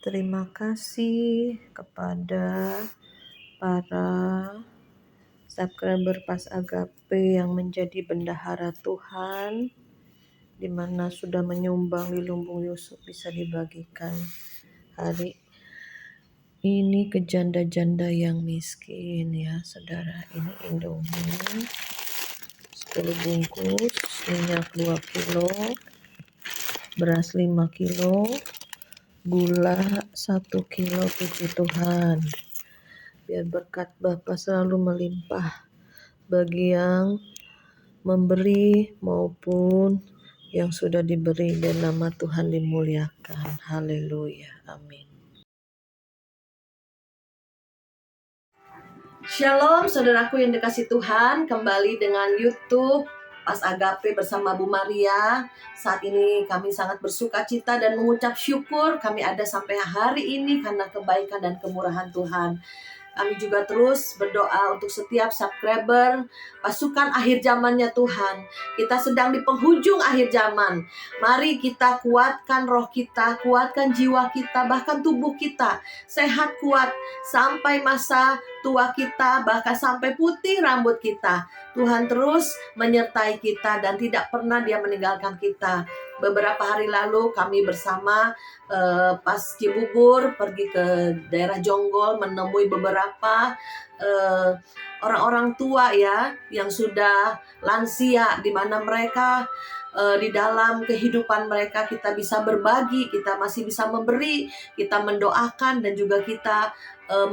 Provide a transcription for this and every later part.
Terima kasih kepada para subscriber Pas Agape yang menjadi bendahara Tuhan, di mana sudah menyumbang di Lumbung Yusuf bisa dibagikan hari ini ke janda-janda yang miskin ya saudara. Ini Indomie 10 bungkus, minyak 2 kilo, beras 5 kilo, gula 1 kilo. Puji Tuhan, biar berkat Bapa selalu melimpah bagi yang memberi maupun yang sudah diberi, dan nama Tuhan dimuliakan. Haleluya, amin. Shalom saudaraku yang dikasih Tuhan, kembali dengan YouTube Pas Agape bersama Bu Maria. Saat ini kami sangat bersuka cita dan mengucap syukur kami ada sampai hari ini karena kebaikan dan kemurahan Tuhan. Kami juga terus berdoa untuk setiap subscriber pasukan akhir zamannya Tuhan. Kita sedang di penghujung akhir zaman. Mari kita kuatkan roh kita, kuatkan jiwa kita, bahkan tubuh kita sehat kuat sampai masa tua kita, bahkan sampai putih rambut kita. Tuhan terus menyertai kita dan tidak pernah Dia meninggalkan kita. Beberapa hari lalu kami bersama pas Cibubur pergi ke daerah Jonggol menemui beberapa orang-orang tua ya yang sudah lansia, di mana mereka di dalam kehidupan mereka kita bisa berbagi, kita masih bisa memberi, kita mendoakan dan juga kita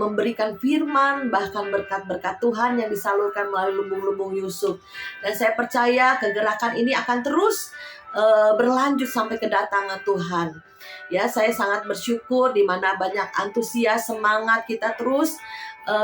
memberikan firman, bahkan berkat-berkat Tuhan yang disalurkan melalui lumbung-lumbung Yusuf. Dan saya percaya kegerakan ini akan terus berlanjut sampai kedatangan Tuhan. Ya, saya sangat bersyukur di mana banyak antusias, semangat kita terus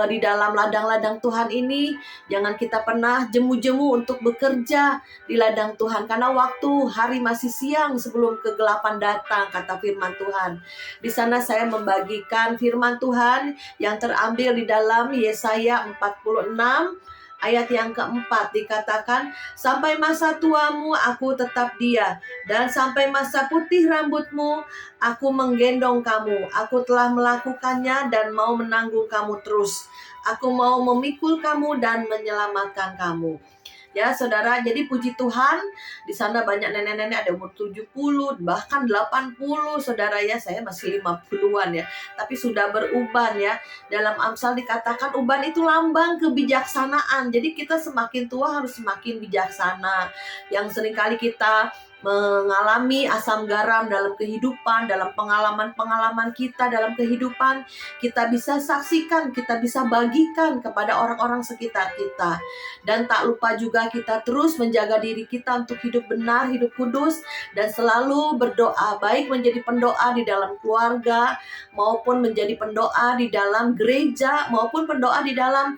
di dalam ladang-ladang Tuhan ini. Jangan kita pernah jemu-jemu untuk bekerja di ladang Tuhan, karena waktu hari masih siang sebelum kegelapan datang, kata firman Tuhan. Di sana saya membagikan firman Tuhan yang terambil di dalam Yesaya 46 ayat yang keempat, dikatakan, sampai masa tuamu aku tetap Dia, dan sampai masa putih rambutmu aku menggendong kamu. Aku telah melakukannya dan mau menanggung kamu terus. Aku mau memikul kamu dan menyelamatkan kamu. Ya saudara, jadi puji Tuhan, di sana banyak nenek-nenek, ada umur 70, bahkan 80 saudara ya, saya masih 50-an ya, tapi sudah beruban ya. Dalam Amsal dikatakan uban itu lambang kebijaksanaan, jadi kita semakin tua harus semakin bijaksana. Yang seringkali kita mengalami asam garam dalam kehidupan, dalam pengalaman-pengalaman kita dalam kehidupan, kita bisa saksikan, kita bisa bagikan kepada orang-orang sekitar kita. Dan tak lupa juga kita terus menjaga diri kita untuk hidup benar, hidup kudus, dan selalu berdoa, baik menjadi pendoa di dalam keluarga, maupun menjadi pendoa di dalam gereja, maupun pendoa di dalam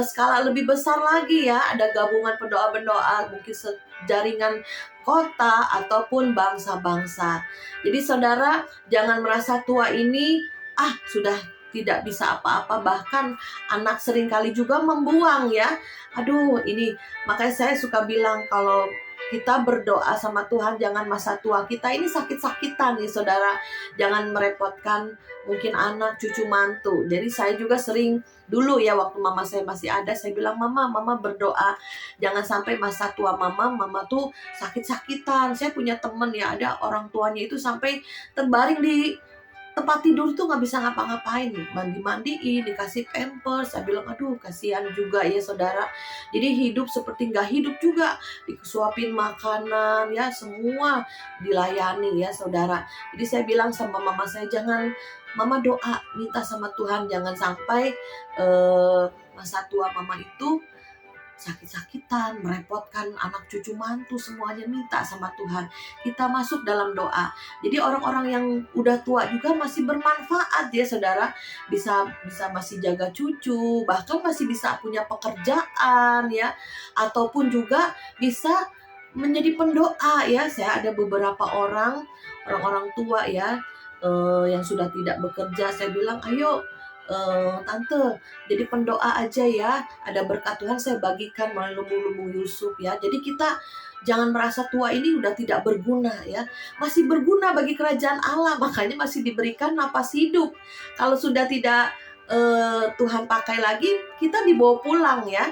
skala lebih besar lagi ya. Ada gabungan pendoa-pendoa, mungkin jaringan kota ataupun bangsa-bangsa. Jadi saudara, jangan merasa tua ini sudah tidak bisa apa-apa, bahkan anak seringkali juga membuang ya. Aduh, ini makanya saya suka bilang kalau kita berdoa sama Tuhan, jangan masa tua kita ini sakit-sakitan nih saudara. Jangan merepotkan mungkin anak, cucu, mantu. Jadi saya juga sering dulu ya, waktu mama saya masih ada, saya bilang, mama berdoa jangan sampai masa tua mama tuh sakit-sakitan. Saya punya temen ya, ada orang tuanya itu sampai terbaring di tempat tidur tuh nggak bisa ngapa-ngapain, mandi-mandiin, dikasih pampers. Saya bilang, aduh kasihan juga ya saudara. Jadi hidup seperti nggak hidup juga, disuapin makanan ya, semua dilayani ya saudara. Jadi saya bilang sama mama saya, jangan, mama doa, minta sama Tuhan jangan sampai masa tua mama itu sakit-sakitan, merepotkan anak cucu mantu, semuanya minta sama Tuhan. Kita masuk dalam doa. Jadi orang-orang yang udah tua juga masih bermanfaat ya saudara. Bisa masih jaga cucu, bahkan masih bisa punya pekerjaan ya. Ataupun juga bisa menjadi pendoa ya. Saya ada beberapa orang tua ya yang sudah tidak bekerja. Saya bilang, ayo tante, jadi pendoa aja ya, ada berkat Tuhan saya bagikan melalui lumbung-lumbung Yusuf ya. Jadi kita Jangan merasa tua ini udah tidak berguna ya. Masih berguna bagi kerajaan Allah, makanya masih diberikan napas hidup. Kalau sudah tidak Tuhan pakai lagi, kita dibawa pulang ya.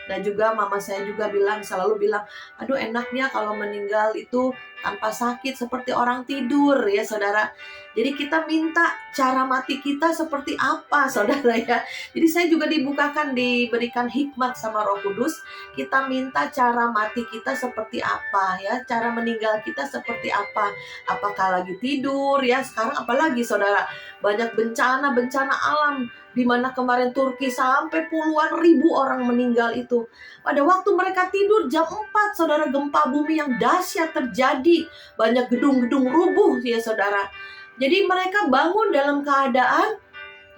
Nah juga mama saya juga selalu bilang, aduh enaknya kalau meninggal itu tanpa sakit seperti orang tidur ya saudara. Jadi kita minta cara mati kita seperti apa saudara ya. Jadi saya juga diberikan hikmat sama Roh Kudus. Kita minta cara mati kita seperti apa ya, cara meninggal kita seperti apa. Apakah lagi tidur ya, sekarang apalagi saudara, banyak bencana alam, di mana kemarin Turki sampai puluhan ribu orang meninggal itu. Pada waktu mereka tidur jam 4, saudara, gempa bumi yang dahsyat terjadi. Banyak gedung-gedung rubuh ya saudara. Jadi mereka bangun dalam keadaan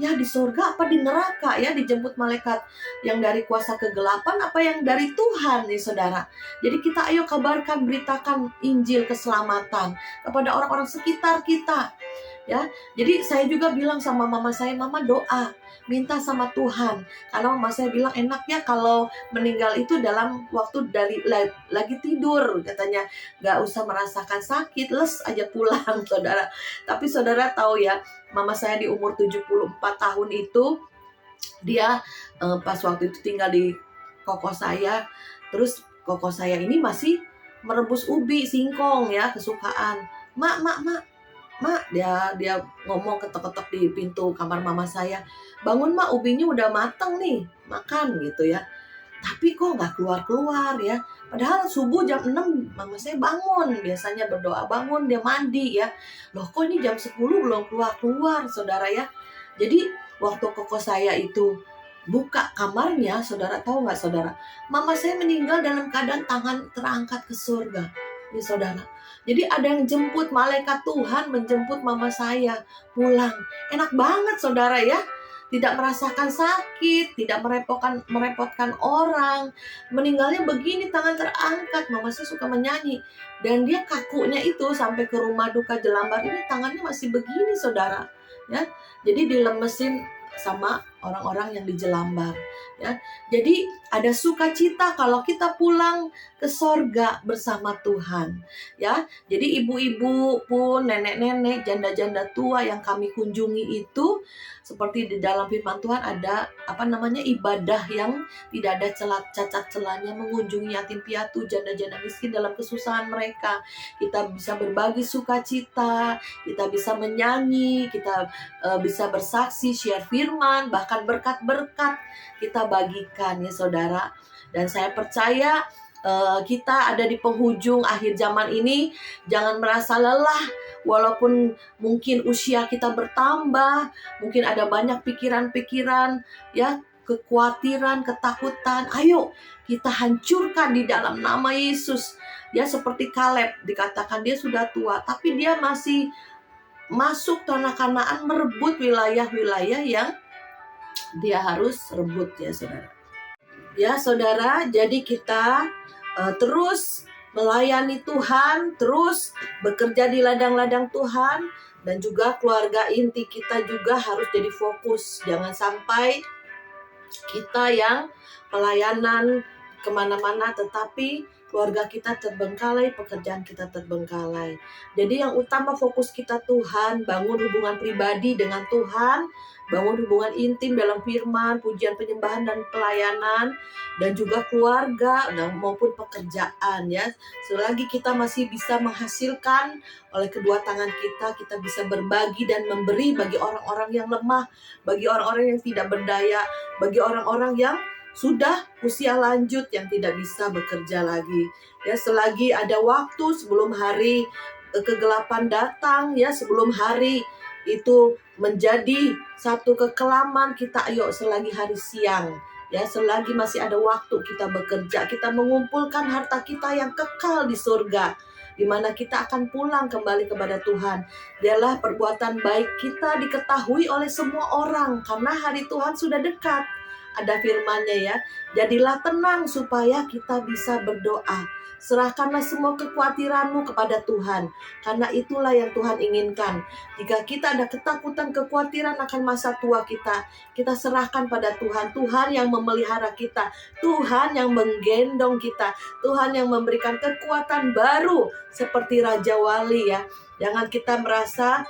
ya di surga apa di neraka ya, dijemput malaikat yang dari kuasa kegelapan apa yang dari Tuhan nih saudara. Jadi kita ayo kabarkan, beritakan Injil keselamatan kepada orang-orang sekitar kita ya. Jadi saya juga bilang sama mama saya, mama doa, minta sama Tuhan. Karena mama saya bilang enaknya kalau meninggal itu dalam waktu lagi tidur, katanya gak usah merasakan sakit, les aja pulang saudara. Tapi saudara tahu ya, mama saya di umur 74 tahun itu, dia pas waktu itu tinggal di koko saya. Terus koko saya ini masih merebus ubi singkong ya, kesukaan. Mak, dia ngomong, ketok-ketok di pintu kamar mama saya. Bangun mak, ubinya udah matang nih, makan gitu ya. Tapi kok nggak keluar-keluar ya. Padahal subuh jam 6 mama saya bangun. Biasanya berdoa bangun, dia mandi ya. Loh kok ini jam 10 belum keluar-keluar saudara ya. Jadi waktu koko saya itu buka kamarnya, saudara tahu nggak saudara? Mama saya meninggal dalam keadaan tangan terangkat ke surga. Nih saudara. Jadi ada yang jemput, malaikat Tuhan menjemput mama saya pulang. Enak banget saudara ya. Tidak merasakan sakit, tidak merepotkan orang. Meninggalnya begini, tangan terangkat. Mama saya suka menyanyi. Dan dia kakunya itu sampai ke rumah duka Jelambar ini tangannya masih begini saudara. Ya, jadi dilemesin sama orang-orang yang di Jelambar ya. Jadi ada sukacita kalau kita pulang ke sorga bersama Tuhan ya. Jadi ibu-ibu pun, nenek-nenek, janda-janda tua yang kami kunjungi itu, seperti di dalam firman Tuhan ada ibadah yang tidak ada cacat celahnya, mengunjungi yatim piatu, janda-janda miskin dalam kesusahan mereka. Kita bisa berbagi sukacita, kita bisa menyanyi, kita bisa bersaksi, share firman, bahkan berkat-berkat kita bagikan ya saudara. Dan saya percaya kita ada di penghujung akhir zaman ini. Jangan merasa lelah, walaupun mungkin usia kita bertambah, mungkin ada banyak pikiran-pikiran ya, kekhawatiran, ketakutan. Ayo kita hancurkan di dalam nama Yesus ya. Seperti Kaleb, dikatakan dia sudah tua tapi dia masih masuk tanah Kanaan, merebut wilayah-wilayah yang dia harus rebut ya saudara. Ya saudara, jadi kita terus melayani Tuhan, terus bekerja di ladang-ladang Tuhan, dan juga keluarga inti kita juga harus jadi fokus. Jangan sampai kita yang pelayanan kemana-mana tetapi keluarga kita terbengkalai, pekerjaan kita terbengkalai. Jadi yang utama fokus kita Tuhan, bangun hubungan pribadi dengan Tuhan, bangun hubungan intim dalam firman, pujian, penyembahan, dan pelayanan, dan juga keluarga maupun pekerjaan ya. Selagi kita masih bisa menghasilkan oleh kedua tangan kita, kita bisa berbagi dan memberi bagi orang-orang yang lemah, bagi orang-orang yang tidak berdaya, bagi orang-orang yang sudah usia lanjut yang tidak bisa bekerja lagi ya. Selagi ada waktu sebelum hari kegelapan datang ya, sebelum hari itu menjadi satu kekelaman, kita ayo selagi hari siang ya, selagi masih ada waktu kita bekerja, kita mengumpulkan harta kita yang kekal di surga, di mana kita akan pulang kembali kepada Tuhan. Biarlah perbuatan baik kita diketahui oleh semua orang, karena hari Tuhan sudah dekat. Ada firman-Nya ya, jadilah tenang supaya kita bisa berdoa. Serahkanlah semua kekhawatiranmu kepada Tuhan, karena itulah yang Tuhan inginkan. Jika kita ada ketakutan, kekhawatiran akan masa tua kita, kita serahkan pada Tuhan. Tuhan yang memelihara kita, Tuhan yang menggendong kita, Tuhan yang memberikan kekuatan baru seperti Raja Wali ya. Jangan kita merasa,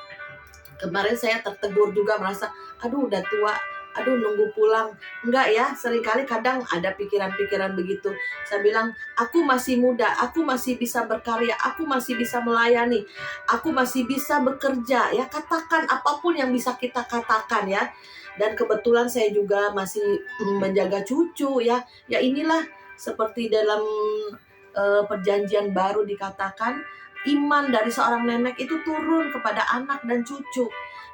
kemarin saya tertegur juga merasa, aduh udah tua, aduh nunggu pulang. Enggak ya, seringkali kadang ada pikiran-pikiran begitu. Saya bilang, aku masih muda, aku masih bisa berkarya, aku masih bisa melayani, aku masih bisa bekerja ya. Katakan apapun yang bisa kita katakan ya. Dan kebetulan saya juga masih menjaga cucu ya. Ya inilah seperti dalam perjanjian baru dikatakan, iman dari seorang nenek itu turun kepada anak dan cucu.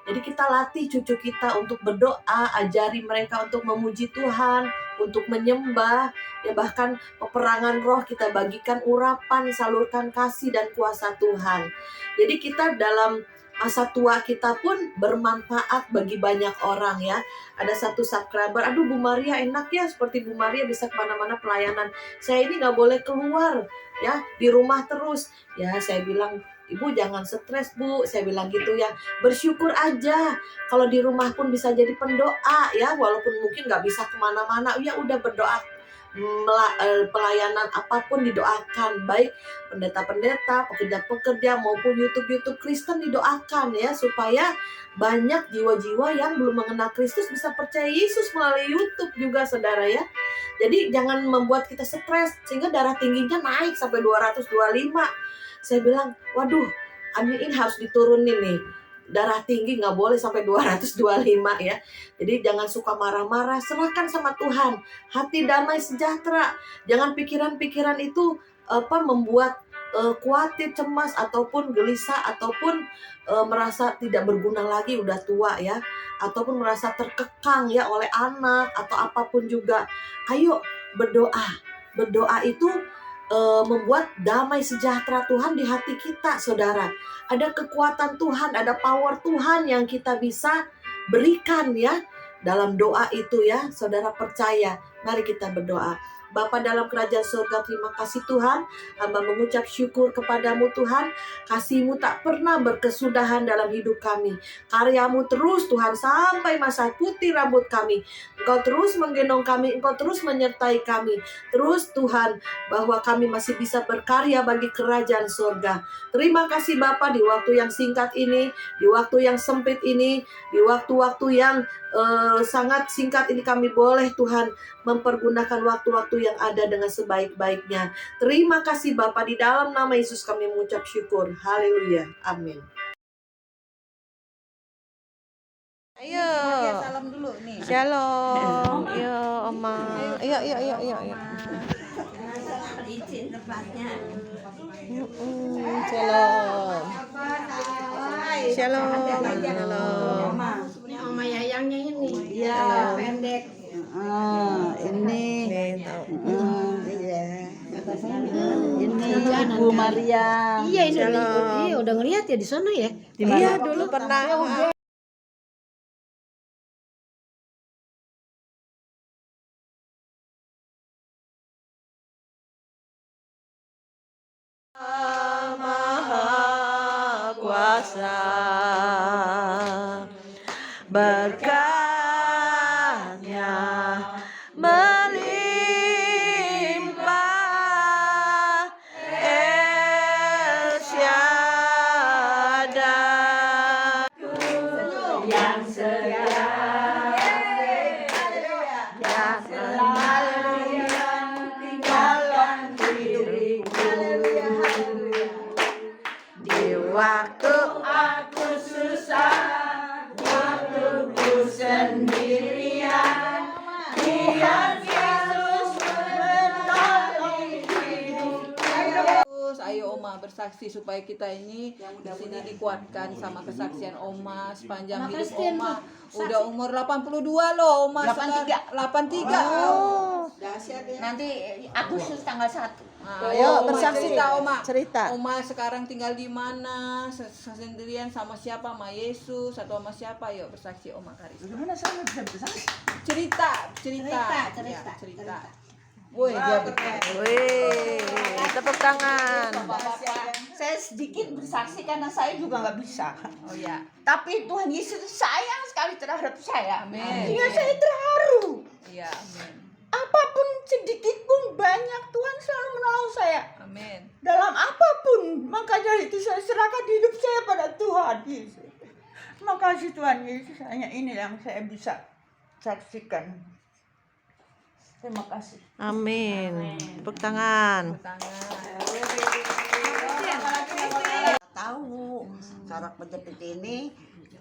Jadi kita latih cucu kita untuk berdoa, ajari mereka untuk memuji Tuhan, untuk menyembah, ya bahkan peperangan roh kita bagikan urapan, salurkan kasih dan kuasa Tuhan. Jadi kita dalam masa tua kita pun bermanfaat bagi banyak orang ya. Ada satu subscriber, aduh Bu Maria enak ya, seperti Bu Maria bisa kemana-mana pelayanan. Saya ini gak boleh keluar ya, di rumah terus. Ya saya bilang, Ibu jangan stres Bu, saya bilang gitu ya. Bersyukur aja, kalau di rumah pun bisa jadi pendoa ya. Walaupun mungkin gak bisa kemana-mana, ya udah berdoa. Pelayanan apapun didoakan, baik pendeta-pendeta, pekerja-pekerja maupun YouTube Kristen didoakan ya, supaya banyak jiwa-jiwa yang belum mengenal Kristus bisa percaya Yesus melalui YouTube juga saudara ya. Jadi jangan membuat kita stres sehingga darah tingginya naik sampai 225. Saya bilang, waduh, ini harus diturunin nih. Darah tinggi nggak boleh sampai 225 ya. Jadi jangan suka marah-marah, serahkan sama Tuhan. Hati damai sejahtera. Jangan pikiran-pikiran itu membuat khawatir, cemas, ataupun gelisah, ataupun merasa tidak berguna lagi udah tua ya. Ataupun merasa terkekang ya oleh anak atau apapun juga. Ayo berdoa. Berdoa itu membuat damai sejahtera Tuhan di hati kita, saudara. Ada kekuatan Tuhan, ada power Tuhan yang kita bisa berikan ya dalam doa itu ya, saudara percaya. Mari kita berdoa. Bapa dalam kerajaan surga, terima kasih Tuhan. Hamba mengucap syukur kepadamu Tuhan. Kasih-Mu tak pernah berkesudahan dalam hidup kami. Karya-Mu terus Tuhan sampai masa putih rambut kami. Engkau terus menggendong kami, Engkau terus menyertai kami. Terus Tuhan, bahwa kami masih bisa berkarya bagi kerajaan surga. Terima kasih Bapa di waktu yang singkat ini, di waktu yang sempit ini, di waktu-waktu yang sangat singkat ini kami boleh Tuhan mempergunakan waktu-waktu yang ada dengan sebaik-baiknya. Terima kasih Bapa, di dalam nama Yesus kami mengucap syukur. Haleluya. Amin. Ayo. Salam dulu nih. Shalom. Yo, Oma. Ayo. Izin tempatnya. Shalom. Shalom. Ini Oma Yayangnya ini. Iya. Pendek. Ini Bu Maria. Iya ini. Shalom. Iya udah ngeliat ya di sana ya. Iya, dulu pernah. Maha Kuasa, berkatnya melimpah, El Shaddai yang setia, yang selalu tinggalkan diriku di waktu aku susah, waktu ku sendirian. Biar Yesus menolong hidupku. Ayo Oma bersaksi supaya kita ini di sini dikuatkan sama kesaksian Oma sepanjang hidup Oma. Udah umur 82 loh Oma. 83. Oh, Nanti Agustus tanggal 1. ayo Oma bersaksi. cerita Oma. Cerita. Oma sekarang tinggal di mana? Sendirian sama siapa? Sama Yesus atau sama siapa? Yuk bersaksi Oma Karis. Gimana saya bisa bersaksi? Cerita. Cerita. Ya, cerita. Woi, dia Wih, tepuk tangan. Saya sedikit bersaksi karena saya juga nggak bisa. Oh ya. Tapi Tuhan Yesus sayang sekali terhadap saya. Amin. Sehingga saya terharu. Iya, amin. Apapun sedikit pun banyak Tuhan selalu menolong saya. Amin. Dalam apapun, makanya itu saya serahkan hidup saya pada Tuhan Yesus. Makasih Tuhan Yesus, hanya ini yang saya bisa saksikan. Terima kasih. Amin. Tepuk tangan. Tahu saraf kejepit ini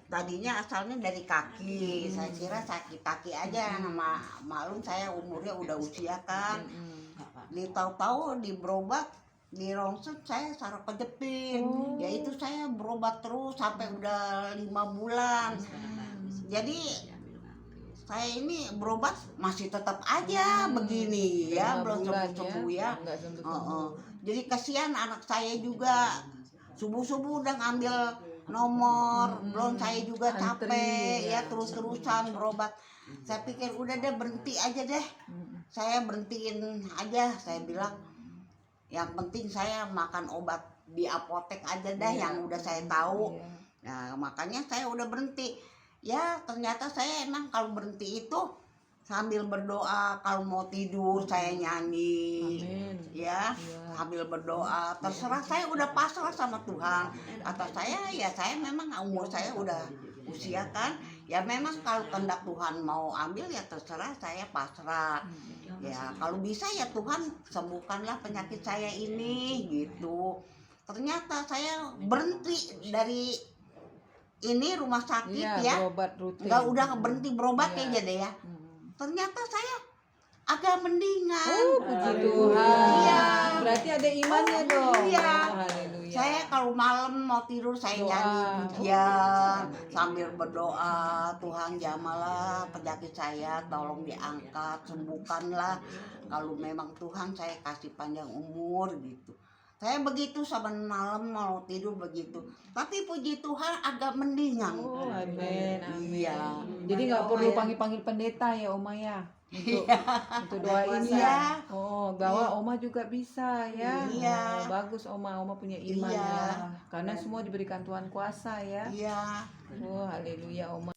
tadinya asalnya dari kaki. Saya kira sakit kaki aja, sama maklum saya umurnya udah usia kan. Tahu-tahu di berobat di rongsen saya saraf kejepit. Ya itu saya berobat terus sampai udah 5 bulan. Jadi saya ini berobat masih tetap aja begini ya, 5 belum bulan sembuh-sembuh ya. Enggak sembuh-sembuh. Jadi kasihan anak saya juga, subuh-subuh udah ngambil nomor, belum saya juga Antri, capek ya. ya terus-terusan berobat. Saya pikir udah deh berhenti aja deh, saya berhentiin aja. Saya bilang yang penting saya makan obat di apotek aja deh yang udah saya tahu. Nah makanya saya udah berhenti. Ya ternyata saya emang kalau berhenti itu sambil berdoa, kalau mau tidur saya nyanyi. Amin. Ya sambil berdoa, terserah, saya udah pasrah sama Tuhan. Kata saya ya saya memang umur saya udah usia kan, ya memang kalau kehendak Tuhan mau ambil ya terserah, saya pasrah. Ya kalau bisa ya Tuhan sembuhkanlah penyakit saya ini gitu. Ternyata saya berhenti dari ini rumah sakit ya, berobat rutin. nggak udah berhenti berobat Iya. aja deh ya. Ternyata saya agak mendingan. Puji Tuhan. Iya. Berarti ada imannya dong. Iya. Haleluya. Saya kalau malam mau tidur saya Doa. nyanyi pujian sambil berdoa, Tuhan jamalah penyakit saya, tolong diangkat, sembuhkanlah. Kalau memang Tuhan saya kasih panjang umur gitu. Saya begitu saban malam mau tidur begitu. Tapi puji Tuhan agak mendingan. Oh, amin, amin. Iya. Jadi nggak perlu panggil-panggil pendeta ya Oma ya. Untuk doain Iya. ya. Oh, gawa Oma juga bisa ya. Iya. Oh, bagus Oma punya iman Iya. ya. Karena semua diberikan Tuhan kuasa ya. Iya. Oh, haleluya Oma.